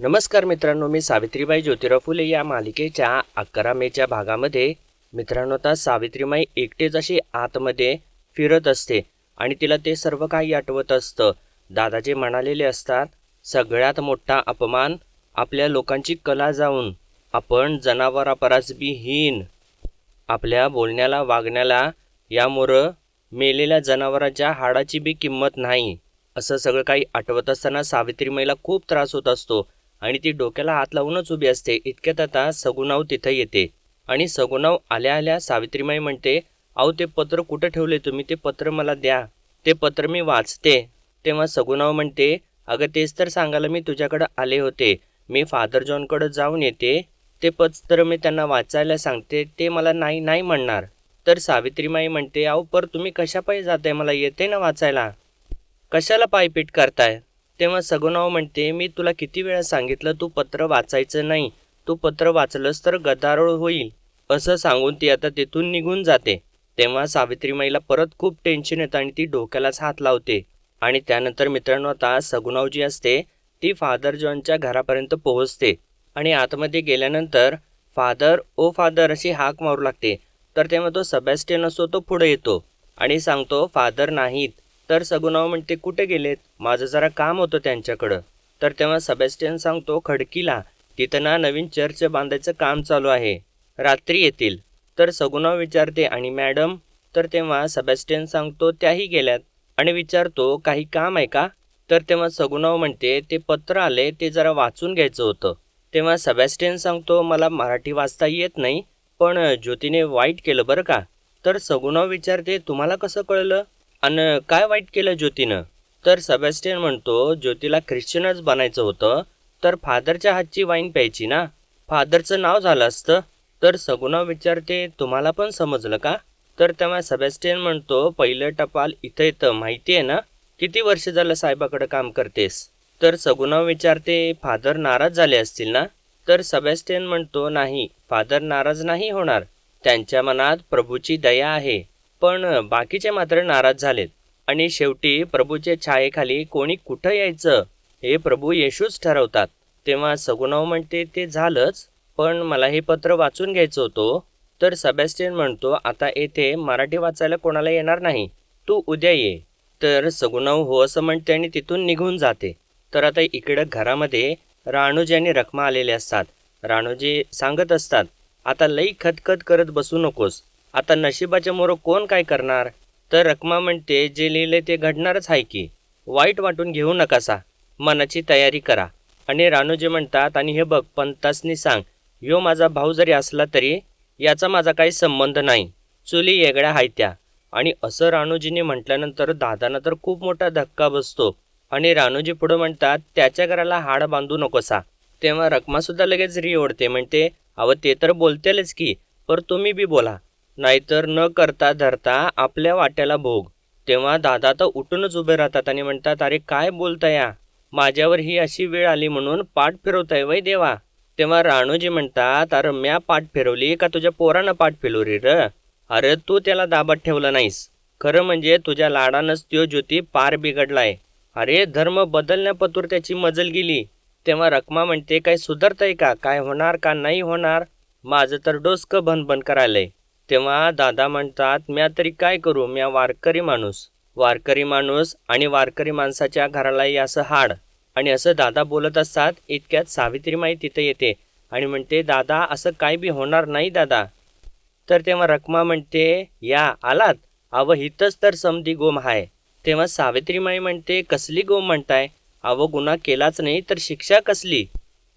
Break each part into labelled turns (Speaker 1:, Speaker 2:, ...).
Speaker 1: नमस्कार मित्रांनो, मी सावित्रीबाई ज्योतिराव फुले या मालिकेच्या 11 मेच्या भागामध्ये मित्रांनो, आता सावित्रीबाई एकटेच अशी आतमध्ये फिरत असते आणि तिला ते सर्व काही आठवत असतं. दादाजी म्हणालेले असतात, सगळ्यात मोठा अपमान आपल्या लोकांची कला जाऊन आपण जनावरापरास बी हीन, आपल्या बोलण्याला वागण्याला यामुळं मेलेल्या जनावरांच्या हाडाची बी किंमत नाही. असं सगळं काही आठवत असताना सावित्रीबाईला खूप त्रास होत असतो आणि ती डोक्याला हात लावूनच उभी असते. इतक्यात आता सगुणाव तिथं येते आणि सगुणाव आल्या आल्या सावित्रीबाई म्हणते, अहो ते पत्र कुठं ठेवले तुम्ही? ते पत्र मला द्या, ते पत्र मी वाचते. तेव्हा सगुणाव म्हणते, अगं तेच तर सांगायला मी तुझ्याकडं आले होते. मी फादर जॉनकडं जाऊन येते, ते पत्र मी त्यांना वाचायला सांगते, ते मला नाही नाही म्हणणार. तर सावित्रीबाई म्हणते, अहो पर तुम्ही कशा पायी जाताय? मला येते ना वाचायला, कशाला पायपीट करताय? तेव्हा सगुणाव म्हणते, मी तुला किती वेळा सांगितलं तू पत्र वाचायचं नाही, तू पत्र वाचलंस तर गदारोळ होईल. असं सांगून ती आता तिथून निघून जाते. तेव्हा सावित्रीबाईला परत खूप टेन्शन येतं आणि ती डोक्यालाच हात लावते. आणि त्यानंतर मित्रांनो, आता सगुणाव जी असते ती फादर जॉनच्या घरापर्यंत पोहोचते आणि आतमध्ये गेल्यानंतर फादर ओ फादर अशी हाक मारू लागते. तर तेव्हा तो सेबॅस्टियन असतो तो पुढे येतो आणि सांगतो, फादर नाहीत. तर सगुणाव म्हणते, कुठे गेलेत? माझं जरा काम होतं त्यांच्याकडं. तर तेव्हा सेबॅस्टियन सांगतो, खडकीला तिथं ना नवीन चर्च बांधायचं काम चालू आहे, रात्री येतील. तर सगुणाव विचारते, आणि मॅडम? तर तेव्हा सेबॅस्टियन सांगतो, त्याही गेल्यात. आणि विचारतो, काही काम आहे का? तर तेव्हा सगुणाव म्हणते, ते पत्र आले ते जरा वाचून घ्यायचं होतं. तेव्हा सेबॅस्टियन सांगतो, मला मराठी वाचता येत नाही, पण ज्योतीने वाईट केलं बरं का. तर सगुणाव विचारते, तुम्हाला कसं कळलं आणि काय वाईट केलं ज्योतीनं? तर सेबॅस्टियन म्हणतो, ज्योतीला ख्रिश्चनच बनायचं होतं तर फादरच्या हातची वाईन प्यायची ना, फादरचं नाव झालं असतं. तर सगुणाव विचारते, तुम्हाला पण समजलं का? तर तेव्हा सेबॅस्टियन म्हणतो, पहिलं टपाल इथं येतं माहिती आहे ना? किती वर्ष झालं साहेबाकडे काम करतेस? तर सगुणाव विचारते, फादर नाराज झाले असतील ना? तर सेबॅस्टियन म्हणतो, नाही, फादर नाराज नाही होणार, त्यांच्या मनात प्रभूची दया आहे, पण बाकीचे मात्र नाराज झालेत. आणि शेवटी प्रभूच्या छायेखाली कोणी कुठं यायचं हे प्रभू येशूच ठरवतात. तेव्हा सगुणाव म्हणते, ते झालंच, पण मला हे पत्र वाचून घ्यायचं होतं. तर सेबॅस्टियन म्हणतो, आता येथे मराठी वाचायला कोणाला येणार नाही, तू उद्या ये. तर सगुणाव हो असं म्हणते आणि तिथून निघून जाते. तर आता इकडं घरामध्ये राणूजी आणि रखमा आलेले असतात. राणूजी सांगत असतात, आता लई खतखत करत बसू नकोस, आता नशिबाच्या मोर कोण काय करणार? तर रखमा म्हणते, जे लिहिले ते घडणारच आहे की, वाईट वाटून घेऊ नकासा, मनाची तयारी करा. आणि राणूजी म्हणतात, आणि हे बघ, पंतासनी सांग, ह्यो माझा भाऊ जरी असला तरी याचा माझा काही संबंध नाही, चुली वेगळ्या आहेत त्या. आणि असं राणूजीने म्हटल्यानंतर दादांना तर खूप मोठा धक्का बसतो आणि राणूजी पुढं म्हणतात, त्याच्या घराला हाड बांधू नकोसा. तेव्हा रखमासुद्धा लगेच री ओढते, म्हणते, अव ते तर बोलतेलच की, पर तुम्ही बी बोला, नाहीतर न करता धरता आपल्या वाट्याला भोग. तेव्हा दादा तर उठूनच उभे राहतात आणि म्हणतात, अरे काय बोलताय या, माझ्यावर ही अशी वेळ आली म्हणून पाठ फिरवताय वय देवा? तेव्हा राणूजी म्हणतात, अरे म्या पाठ फिरवली का तुझ्या पोरानं पाठ फिरवली र? अरे तू त्याला दाबात ठेवलं नाहीस, खरं म्हणजे तुझ्या लाडानंच त्यो ज्योती पार बिघडलाय. अरे धर्म बदलण्यापतूर त्याची मजल गेली. तेव्हा रखमा म्हणते, काय सुधारतंय का? काय होणार का नाही होणार? माझं तर डोसकं भनभन करायलंय. तेव्हा दादा म्हणतात, म्या तरी काय करू, म्या वारकरी माणूस आणि वारकरी माणसाच्या घरालाही असं हाड. आणि असं दादा बोलत असतात. इतक्यात सावित्रीमाई तिथे येते आणि म्हणते, दादा असं काय बी होणार नाही दादा. तर तेव्हा रखमा म्हणते, या आलात, अव हितच तर समधी गोम हाय. तेव्हा सावित्रीमाई म्हणते, कसली गोम म्हणताय? अव गुन्हा केलाच नाही तर शिक्षा कसली?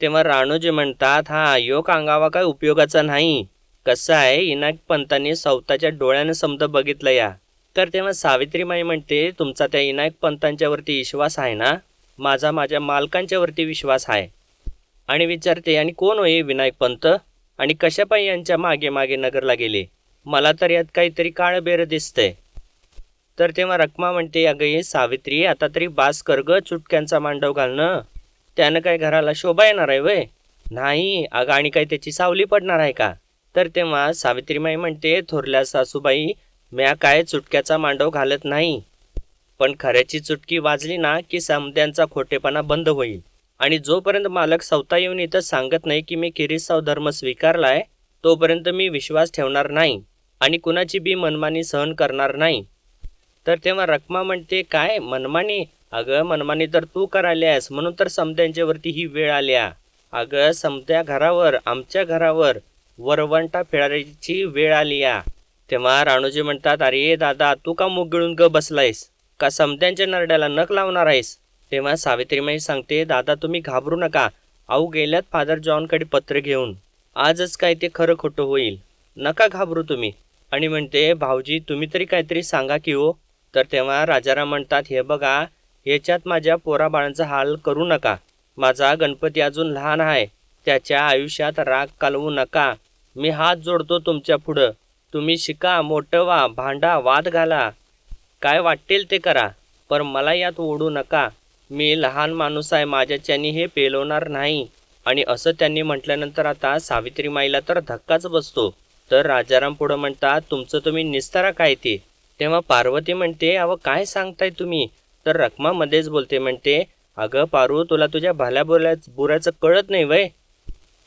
Speaker 1: तेव्हा राणूजी म्हणतात, हा योग अंगावा काय उपयोगाचा नाही. कसं आहे, इनाक पंतांनी स्वतःच्या डोळ्यानं समजा बघितलं या. तर तेव्हा सावित्रीमाई म्हणते, तुमचा त्या इनायक पंतांच्यावरती विश्वास आहे ना? माझ्या मालकांच्यावरती विश्वास आहे. आणि विचारते, आणि कोण होय विनायक पंत, आणि कशापायी यांच्या मागे मागे नगरला गेले? मला तर यात काहीतरी काळं बेर दिसतंय. तर तेव्हा रखमा म्हणते, अगं ये सावित्री, आता तरी बास कर ग चुटक्यांचा मांडव घालणं, त्यानं काय घराला शोभा येणार आहे वय? नाही अगं, आणि काय त्याची सावली पडणार आहे का? तर तेव्हा सावित्रीमाई म्हणते, थोरल्या सासूबाई, म्या काय चुटक्याचा मांडव घालत नाही, पण खऱ्याची चुटकी वाजली ना की समद्यांचा खोटेपणा बंद होईल आणि जोपर्यंत मालक स्वतः येऊन इथं सांगत नाही की मी किरीसाव धर्म स्वीकारलाय, तोपर्यंत मी विश्वास ठेवणार नाही आणि कुणाची बी मनमानी सहन करणार नाही. तर तेव्हा रखमा म्हणते, काय मनमानी? अगं मनमानी तर तू करायल्यास, म्हणून तर समद्यांच्यावरती ही वेळ आल्या. अगं समद्या घरावर, आमच्या घरावर वरवंटा फेडायची वेळ आली या. तेव्हा राणूजी म्हणतात, अरे दादा तू का मुग गिळून ग बसलायस? का समद्यांच्या नरड्याला नख लावणार आहेस? तेव्हा सावित्रीमाई सांगते, दादा तुम्ही घाबरू नका. आऊ गेल्यात फादर जॉनकडे पत्र घेऊन. आजच काय ते खरं खोटं होईल. नका घाबरू तुम्ही. आणि म्हणते, भाऊजी तुम्ही तरी काहीतरी सांगा की हो. तर तेव्हा राजाराम म्हणतात, हे बघा ह्याच्यात माझ्या पोराबाळांचा हाल करू नका. माझा गणपती अजून लहान आहे. त्याच्या आयुष्यात राग कालवू नका. मी हात जोडतो तुमच्या पुढं. तुम्ही शिका, मोठं व्हा, भांडा, वाद घाला, काय वाटेल ते करा, पण मला यात ओढू नका. मी लहान माणूस आहे, माझ्याच्यानी हे पेलवणार नाही. आणि असं त्यांनी म्हटल्यानंतर आता सावित्रीमाईला तर धक्काच बसतो. तर राजाराम पुढं म्हणतात, तुमचं तुम्ही निस्तारा काय ते? तेव्हा पार्वती म्हणते, अव काय सांगताय तुम्ही? तर रखमा मध्येच बोलते, म्हणते, अगं पारू तुला तुझ्या भल्या बुऱ्याचं कळत नाही वय?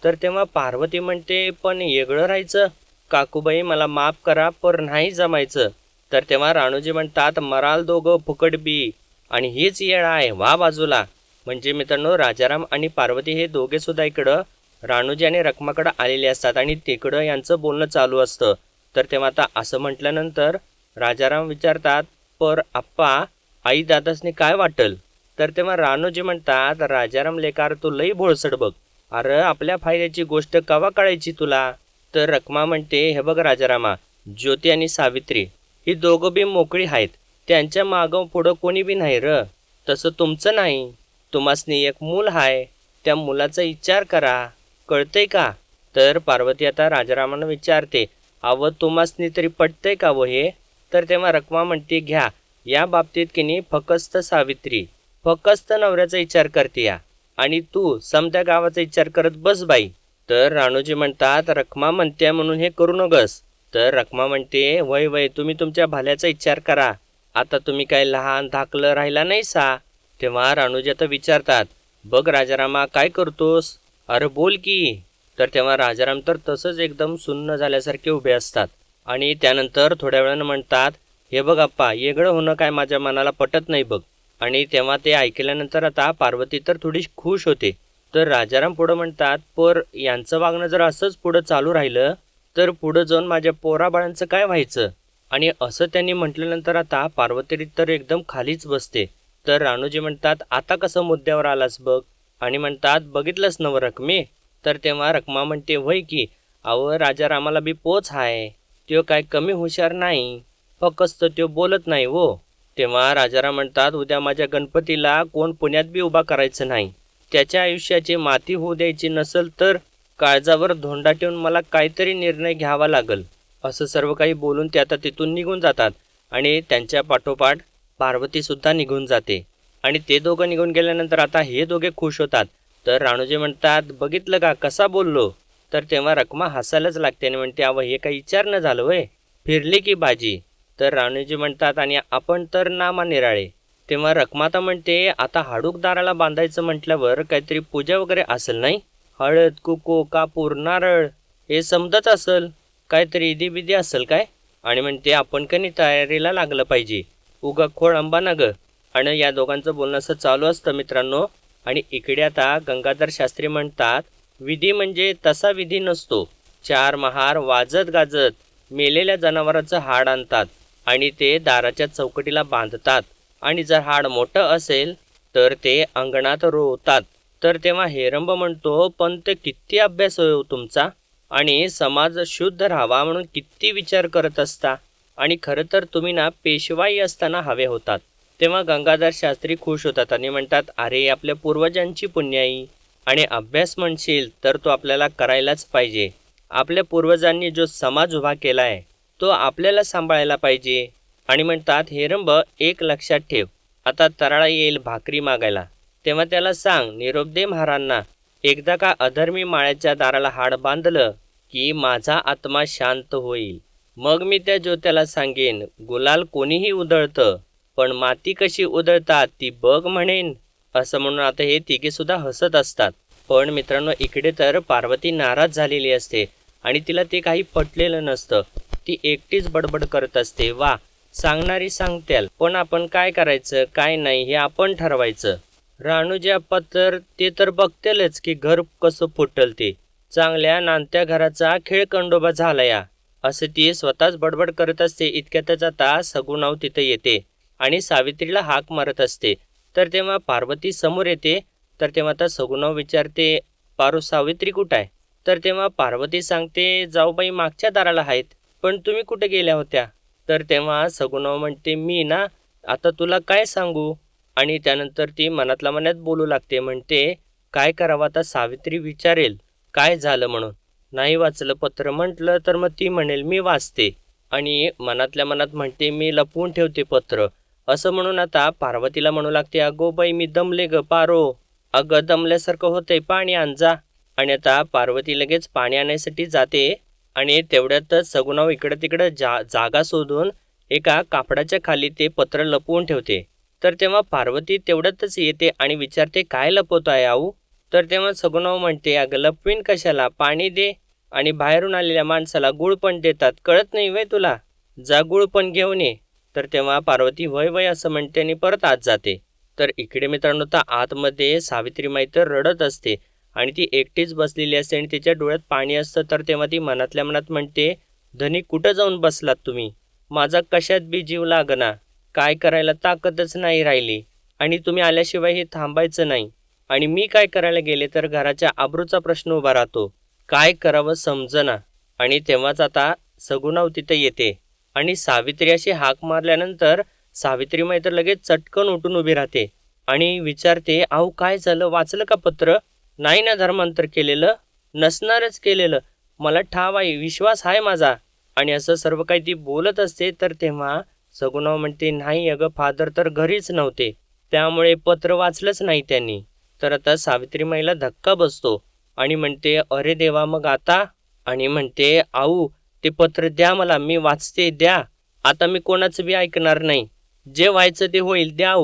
Speaker 1: तर तेव्हा पार्वती म्हणते, पण वेगळं राहायचं? काकूबाई मला माफ करा, पण नाही जमायचं. तर तेव्हा राणूजी म्हणतात, मराल दोघं फुकट बी, आणि हीच येळ आहे, वा बाजूला. म्हणजे मित्रांनो राजाराम आणि पार्वती हे दोघे सुद्धा इकडं राणूजी आणि रखमाकडं आलेले असतात आणि तिकडं यांचं बोलणं चालू असतं. तर तेव्हा आता असं म्हटल्यानंतर राजाराम विचारतात, पर आप्पा आई दादासने काय वाटल? तर तेव्हा राणूजी म्हणतात, राजाराम लेकार तू लई भोळसट बघ. अरे आपल्या फायद्याची गोष्ट कवा कळायची तुला? तर रखमा म्हणते, हे बघ राजारामा, ज्योती आणि सावित्री ही दोघं बी मोकळी आहेत. त्यांच्या मागं पुढं कोणी बी नाही र. तसं तुमचं नाही. तुम्हासनी एक मूल आहे, त्या मुलाचा विचार करा, कळतंय का? तर पार्वती आता राजारामांना विचारते, अव तुम्हासनी तरी पटतंय का व हे? तर तेव्हा रखमा म्हणते, घ्या या बाबतीत की नाही फकस्त सावित्री फकस्त नवऱ्याचा विचार करते या, आणि तू समद्या गावाचा विचार करत बस बाई. तर राणूजी म्हणतात, रखमा म्हणते म्हणून हे करू नगस. तर रखमा म्हणते, वय वय तुम्ही तुमच्या भल्याचा विचार करा. आता तुम्ही काय लहान धाकलं राहिला नाही सा. तेव्हा राणूजी आता विचारतात, बघ राजारामा काय करतोस? अरे बोल की. तर तेव्हा राजाराम तर तसंच एकदम सुन्न झाल्यासारखे उभे असतात. आणि त्यानंतर थोड्या वेळानं म्हणतात, हे बघ अप्पा वेगळं होणं काय माझ्या मनाला पटत नाही बघ. आणि तेव्हा ते ऐकल्यानंतर आता पार्वती तर थोडी खुश होते. तर राजाराम पुढं म्हणतात, पर यांचं वागणं जर असंच पुढं चालू राहिलं तर पुढं जाऊन माझ्या पोराबाळांचं काय व्हायचं? आणि असं त्यांनी म्हटल्यानंतर आता पार्वती तर एकदम खालीच बसते. तर राणूजी म्हणतात, आता कसं मुद्द्यावर आलास बघ? आणि म्हणतात, बघितलंस नव रखमे? तर तेव्हा रखमा म्हणते, वय की अव राजारामाला बी पोच आहे, त्यो काय कमी हुशार नाही, फक्त त्यो बोलत नाही हो. तेव्हा राजाराम म्हणतात, उद्या माझ्या गणपतीला कोण पुण्यात बी उभा करायचं नाही. त्याच्या आयुष्याची माती होऊ द्यायची नसेल तर काळजावर धोंडा ठेवून मला काहीतरी निर्णय घ्यावा लागल. असं सर्व काही बोलून ते आता तिथून निघून जातात. आणि त्यांच्या पाठोपाठ पार्वती सुद्धा निघून जाते. आणि ते दोघं निघून गेल्यानंतर आता हे दोघे खुश होतात. तर राणूजी म्हणतात, बघितलं का कसा बोललो? तर तेव्हा रखमा हसायलाच लागते आणि म्हणते, अव हे काही विचार न झालं वय, फिरली की बाजी. तर राणूजी म्हणतात, आणि आपण तर नामा निराळे. तेव्हा रखमा तर म्हणते, आता हाडूक दाराला बांधायचं म्हटल्यावर काहीतरी पूजा वगैरे असेल नाही? हळद कुकू कापूर नारळ हे समजत असेल, काहीतरी इदी बिदी असेल काय? आणि म्हणते, आपण कधी तयारीला लागलं पाहिजे, उगा खोळ अंबा ना ग. आणि या दोघांचं बोलणं असं चालू असतं मित्रांनो. आणि इकडे आता गंगाधर शास्त्री म्हणतात, विधी म्हणजे तसा विधी नसतो. 4 महार वाजत गाजत मेलेल्या जनावराचं हाड आणतात आणि ते दाराच्या चौकटीला बांधतात. आणि जर हाड मोठं असेल तर ते अंगणात रोवतात. तर तेव्हा हेरंब म्हणतो, पण ते किती अभ्यास होय तुमचा, आणि समाज शुद्ध राहावा म्हणून किती विचार करत असता, आणि खरं तर तुम्ही ना पेशवाई असताना हवे होतात. तेव्हा गंगाधर शास्त्री खुश होतात आणि म्हणतात, अरे आपल्या पूर्वजांची पुण्याई, आणि अभ्यास म्हणशील तर तो आपल्याला करायलाच पाहिजे. आपल्या पूर्वजांनी जो समाज उभा केला आहे तो आपल्याला सांभाळायला पाहिजे. आणि म्हणतात, हेरंब एक लक्षात ठेव, आता तराळा येईल भाकरी मागायला, तेव्हा त्याला सांग निरोप दे महारांना. एकदा का अधर्मी माळ्याच्या दाराला हाड बांधलं की माझा आत्मा शांत होईल. मग मी त्या ज्योत्याला सांगेन, गुलाल कोणीही उधळतं, पण माती कशी उधळतात ती बघ म्हणेन. असं म्हणून आता हे तिघे सुद्धा हसत असतात. पण मित्रांनो इकडे तर पार्वती नाराज झालेली असते आणि तिला ते काही पटलेलं नसतं. ती एकटीच बडबड करत असते. वा, सांगणारी सांगत्याल, पण आपण काय करायचं काय नाही हे आपण ठरवायचं. राणूजी आप्पा तर ते तर बघतेलच की घर कसं फुटल ते. चांगल्या नांदत्या घराचा खेळखंडोबा झाला या, असं ती स्वतःच बडबड करत असते. इतक्यातच आता सगुणाव तिथं येते आणि सावित्रीला हाक मारत असते. तर तेव्हा पार्वती समोर येते. तर तेव्हा आता सगुणाव विचारते, पारू सावित्री कुठं आहे? तर तेव्हा पार्वती सांगते, जाऊबाई मागच्या दाराला आहेत, पण तुम्ही कुठे गेल्या होत्या? तर तेव्हा सगुणाव म्हणते, मी ना आता तुला काय सांगू? आणि त्यानंतर ती मनातल्या मनात बोलू लागते. म्हणते, काय करावं आता? सावित्री विचारेल काय झालं म्हणून. नाही वाचलं पत्र म्हटलं तर मग ती म्हणेल मी वाचते, आणि मनातल्या मनात म्हणते मी लपवून ठेवते पत्र. असं म्हणून आता पार्वतीला म्हणू लागते, अगो बाई मी दमले ग पारो, अगं दमल्यासारखं होतंय, पाणी आण जा. आणि आता पार्वती लगेच पाणी आणायसाठी जाते आणि तेवढ्यातच सगुणाव इकडं तिकडं जागा शोधून एका कापडाच्या खाली ते पत्र लपवून ठेवते. तर तेव्हा पार्वती तेवढ्यातच येते आणि विचारते, काय लपवतो आहे आऊ? तर तेव्हा सगुणाव म्हणते, अगं लपवीन कशाला, पाणी दे, आणि बाहेरून आलेल्या माणसाला गुळ पण देतात, कळत नाही वय तुला? जा गुळ पण घेऊन ये. तर तेव्हा पार्वती वय वय असं म्हणते आणि परत आत जाते. तर इकडे मित्रांनो तर आतमध्ये सावित्रीमाई तर रडत असते आणि ती एकटीच बसलेली असते आणि तिच्या डोळ्यात पाणी असतं. तर तेव्हा ती मनातल्या मनात म्हणते, धनी कुठं जाऊन बसलात तुम्ही? माझा कशात बी जीव लागना, काय करायला ताकदच नाही राहिली, आणि तुम्ही आल्याशिवाय हे थांबायचं नाही, आणि मी काय करायला गेले तर घराच्या आबरूचा प्रश्न उभा राहतो, काय करावं समजना. आणि तेव्हाच आता सगुणाव तिथे येते आणि सावित्री अशी हाक मारल्यानंतर सावित्रीमाई तर लगेच चटकन उठून उभी राहते आणि विचारते, अहो काय झालं, वाचलं का पत्र? नाही ना धर्मांतर केलेलं? नसणारच केलेलं, मला ठाव आहे, विश्वास आहे माझा. आणि असं सर्व काही ती बोलत असते. तर तेव्हा सगुणाव म्हणते, नाही अगं फादर तर घरीच नव्हते, त्यामुळे पत्र वाचलंच नाही त्यांनी. तर आता सावित्रीमाईला धक्का बसतो आणि म्हणते, अरे देवा मग आता? आणि म्हणते, आऊ ते पत्र द्या मला, मी वाचते, द्या, आता मी कोणाचं बी ऐकणार नाही, जे व्हायचं ते होईल, द्या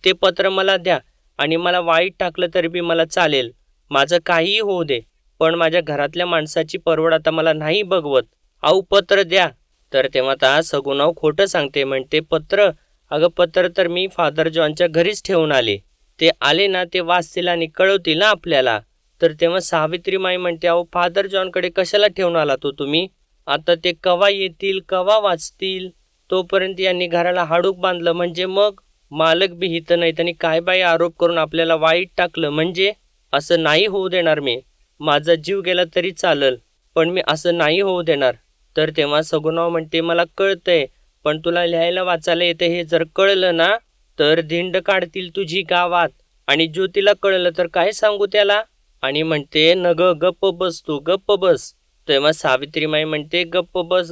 Speaker 1: ते पत्र मला द्या, आणि मला वाईट टाकलं तरी बी मला चालेल, माझं काहीही होऊ दे, पण माझ्या घरातल्या माणसाची परवड आता मला नाही बघवत, आऊ पत्र द्या. तर तेव्हा आता सगुणाव खोटं सांगते. म्हणते, पत्र? अगं पत्र तर मी फादर जॉनच्या घरीच ठेवून आले, ते आले ना ते वाचतील आणि कळवतील ना आपल्याला. तर तेव्हा सावित्रीमाई म्हणते, अहो फादर जॉनकडे कशाला ठेवून आला तो तुम्ही? आता ते कवा येतील कवा वाचतील, तोपर्यंत यांनी घराला हाडूक बांधलं, म्हणजे मग मालक बी हित नाहीत आणि काय बाई आरोप करून आपल्याला वाईट टाकलं, म्हणजे असं नाही होऊ देणार मी, माझा जीव गेला तरी चालल, पण मी असं नाही होऊ देणार. तर तेव्हा सगुणाव म्हणते, मला कळतंय, पण तुला लिहायला वाचायला येतं हे जर कळलं ना तर धिंड काढतील तुझी गावात, आणि ज्योतीला कळलं तर काय सांगू त्याला? आणि म्हणते, नग गप्प बस तू, गप्प बस. तेव्हा सावित्रीमाई म्हणते, गप्प बस,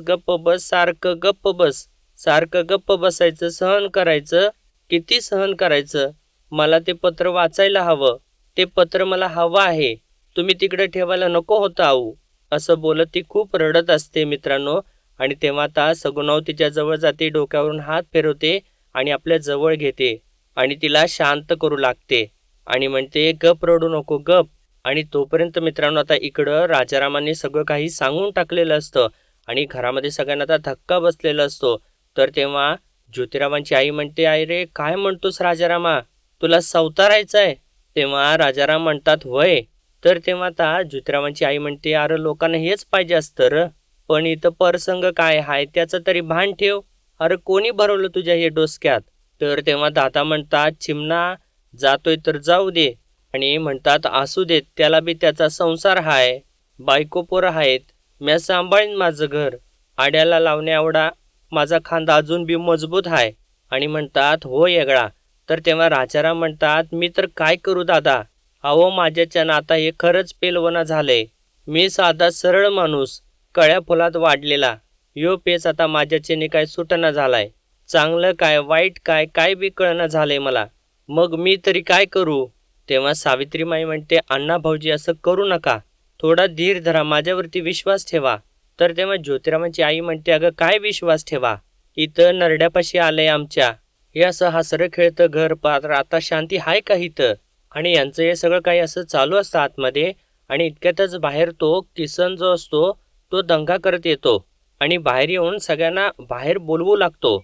Speaker 1: सारखं गप्प बस, सारखं गप्प बसायचं, सहन करायचं, किती सहन करायचं, मला ते पत्र वाचायला हवं, ते पत्र मला हवं आहे, तुम्ही तिकडे ठेवायला नको होतं आऊ. असं बोलत ती खूप रडत असते मित्रांनो. आणि तेव्हा आता सगुणाव तिच्या जवळ जाते, डोक्यावरून हात फिरवते आणि आपल्या जवळ घेते आणि तिला शांत करू लागते आणि म्हणते, गप रडू नको, गप. आणि तोपर्यंत मित्रांनो आता इकडं राजारामांनी सगळं काही सांगून टाकलेलं असतं आणि घरामध्ये सगळ्यांना आता धक्का बसलेला असतो. तर तेव्हा ज्योतिरावांची आई म्हणते, आई रे काय म्हणतोस राजारामा, तुला संवतारायचं आहे? तेव्हा राजाराम म्हणतात, होय. तर तेव्हा आता ज्योतिरावांची आई म्हणते, अरे लोकांना हेच पाहिजे असतं र, पण इथं परसंग काय हाय त्याचं तरी भान ठेव, अरे कोणी भरवलं तुझ्या हे डोसक्यात? तर तेव्हा दादा म्हणतात, चिमणा जातोय तर जाऊ दे, आणि म्हणतात, असू देत, त्याला बी त्याचा संसार हाय, बायको पोरं आहेत, म्या सांभाळीन माझं घर, आड्याला लावण्या एवढा माझा खांदा अजून बी मजबूत हाय. आणि म्हणतात, हो येगळा. तर तेव्हा राजाराम म्हणतात, मी तर काय करू दादा, अहो माझ्याच्यानं आता हे खरंच पेलवणा झालंय, मी साधा सरळ माणूस, कळ्या फुलात वाढलेला, यो पेच आता माझ्याच्याने काय सुटना झालाय, चांगलं काय वाईट काय काय बी कळना झालंय मला, मग मी तरी काय करू? तेव्हा सावित्रीमाई म्हणते, अण्णा भाऊजी असं करू नका, थोडा धीर धरा, माझ्यावरती विश्वास ठेवा. तर तेव्हा ज्योतिरामांची आई म्हणते, अगं काय विश्वास ठेवा, इथं नरड्यापाशी आलंय आमच्या, हे असं हसरं खेळतं घर पार, आता शांती हाय का इथं? आणि यांचं हे सगळं काही असं चालू असतं आतमध्ये. आणि इतक्यातच बाहेर तो किसन जो असतो तो दंगा करत येतो आणि बाहेर येऊन सगळ्यांना बाहेर बोलवू लागतो.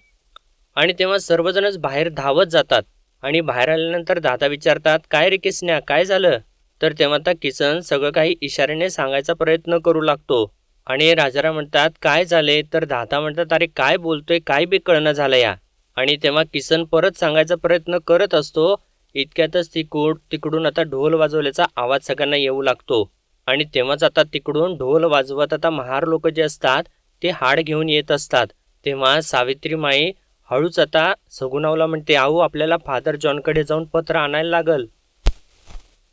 Speaker 1: आणि तेव्हा सर्वजणच बाहेर धावत जातात. आणि बाहेर आल्यानंतर दादा विचारतात, काय रे किसन्या, काय झालं? तर तेव्हा आता किसन सगळं काही इशाऱ्याने सांगायचा प्रयत्न करू लागतो. आणि राजाराम म्हणतात, काय झाले? तर दादा म्हणतात, अरे काय बोलतोय, काय बी कळणं झालं या. आणि तेव्हा किसन परत सांगायचा प्रयत्न करत असतो. इतक्यातच तिकडून आता ढोल वाजवल्याचा आवाज सगळ्यांना येऊ लागतो. आणि तेव्हाच आता तिकडून ढोल वाजवत आता महार लोक जे असतात ते हाड घेऊन येत असतात. तेव्हा सावित्रीमाई हळूच आता सगुणावला म्हणते, आहो आपल्याला फादर जॉनकडे जाऊन पत्र आणायला लागल.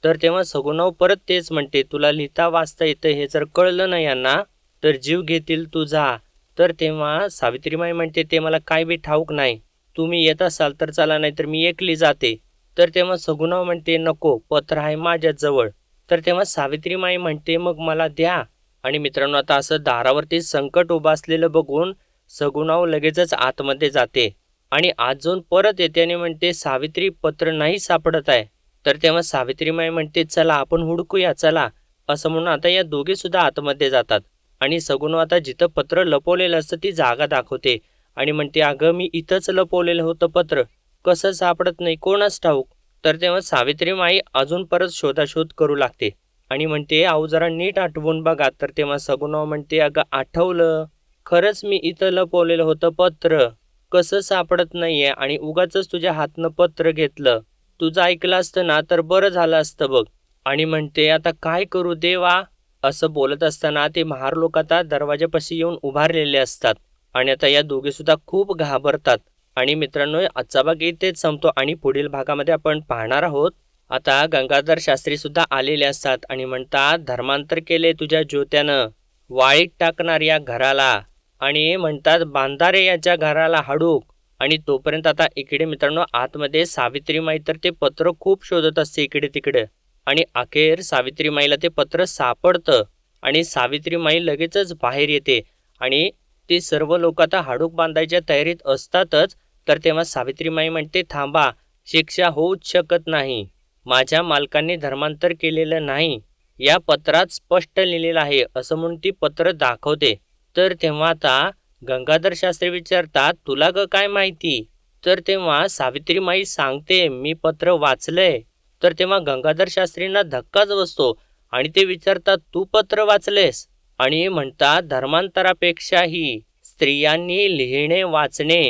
Speaker 1: तर तेव्हा सगुणाव परत तेच म्हणते, तुला लिहिता वाचता येतं हे जर कळलं नाही यांना तर जीव घेतील तुझा. तर तेव्हा सावित्रीमाई म्हणते, ते मला काय बी ठाऊक नाही, तुम्ही येत असाल तर चला, नाही तर मी एकली जाते. तर तेव्हा सगुणाव म्हणते, नको, पत्र आहे माझ्याच जवळ. तर तेव्हा सावित्रीमाई म्हणते, मग मला द्या. आणि मित्रांनो, आता असं दारावरती संकट उभं असलेलं बघून सगुणाव लगेचच आतमध्ये जाते आणि आत जाऊन परत येते आणि म्हणते, सावित्री, पत्र नाही सापडत आहे. तर तेव्हा सावित्रीमाई म्हणते, चला आपण हुडकूया, चला. असं म्हणून आता या दोघी सुद्धा आतमध्ये जातात. आणि सगुणाव आता जिथं पत्र लपवलेलं असतं ती जागा दाखवते आणि म्हणते, अगं मी इथंच लपवलेलं होतं पत्र, कसं सापडत नाही, कोणास ठाऊक. तर तेव्हा सावित्रीमाई अजून परत शोधाशोध करू लागते आणि म्हणते, अहो जरा नीट आठवून बघा. तर तेव्हा सगुणाव म्हणते, अगं आठवलं, खरंच मी इथं लपवलेलं होतं पत्र, कसं सापडत नाहीये आणि उगाचच तुझ्या हातनं पत्र घेतलं, तुझं ऐकलं असतं ना तर बरं झालं असतं बघ. आणि म्हणते, आता काय करू देवा. असं बोलत असताना ते महार लोक आता दरवाजापाशी येऊन उभारलेले असतात आणि आता या दोघे सुद्धा खूप घाबरतात. आणि मित्रांनो, आजचा भाग इथेच संपतो आणि पुढील भागामध्ये आपण पाहणार आहोत. आता गंगाधर शास्त्री सुद्धा आलेले असतात आणि म्हणतात, धर्मांतर केले तुझ्या ज्योत्यानं, वाळीत टाकणार या घराला. आणि म्हणतात, बांधारे याच्या घराला हाडूक. आणि तोपर्यंत आता इकडे मित्रांनो आतमध्ये सावित्रीमाई तर ते पत्र खूप शोधत असते इकडे तिकडे. आणि अखेर सावित्रीमाईला ते पत्र सापडतं आणि सावित्रीमाई लगेचच बाहेर येते आणि ते सर्व लोक आता हाडूक बांधायच्या तयारीत असतातच. तर तेव्हा सावित्रीमाई म्हणते, थांबा, शिक्षा होऊच शकत नाही, माझ्या मालकांनी धर्मांतर केलेलं नाही, या पत्रात स्पष्ट लिहिलेलं आहे, असं म्हणून ती पत्र दाखवते. तर तेव्हा आता गंगाधर शास्त्री विचारतात, तुला ग काय माहिती? तर तेव्हा सावित्रीमाई सांगते, मी पत्र वाचलंय. तर तेव्हा गंगाधर शास्त्रींना धक्काच बसतो आणि ते विचारतात, तू पत्र वाचलेस? आणि म्हणतात, धर्मांतरापेक्षाही स्त्रियांनी लिहिणे वाचणे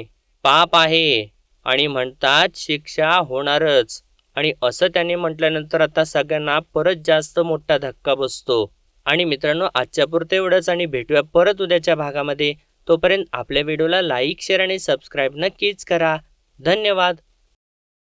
Speaker 1: पाप आहे आणि म्हणतात शिक्षा होणारच. आणि असं त्याने म्हटल्यानंतर आता सगळ्यांना परत जास्त मोठा धक्का बसतो. आणि मित्रांनो, आजच्या पुरतं एवढंच आणि भेटूया परत उद्याच्या भागामध्ये. तोपर्यंत आपल्या व्हिडिओला लाईक, शेअर आणि सबस्क्राईब नक्कीच करा. धन्यवाद.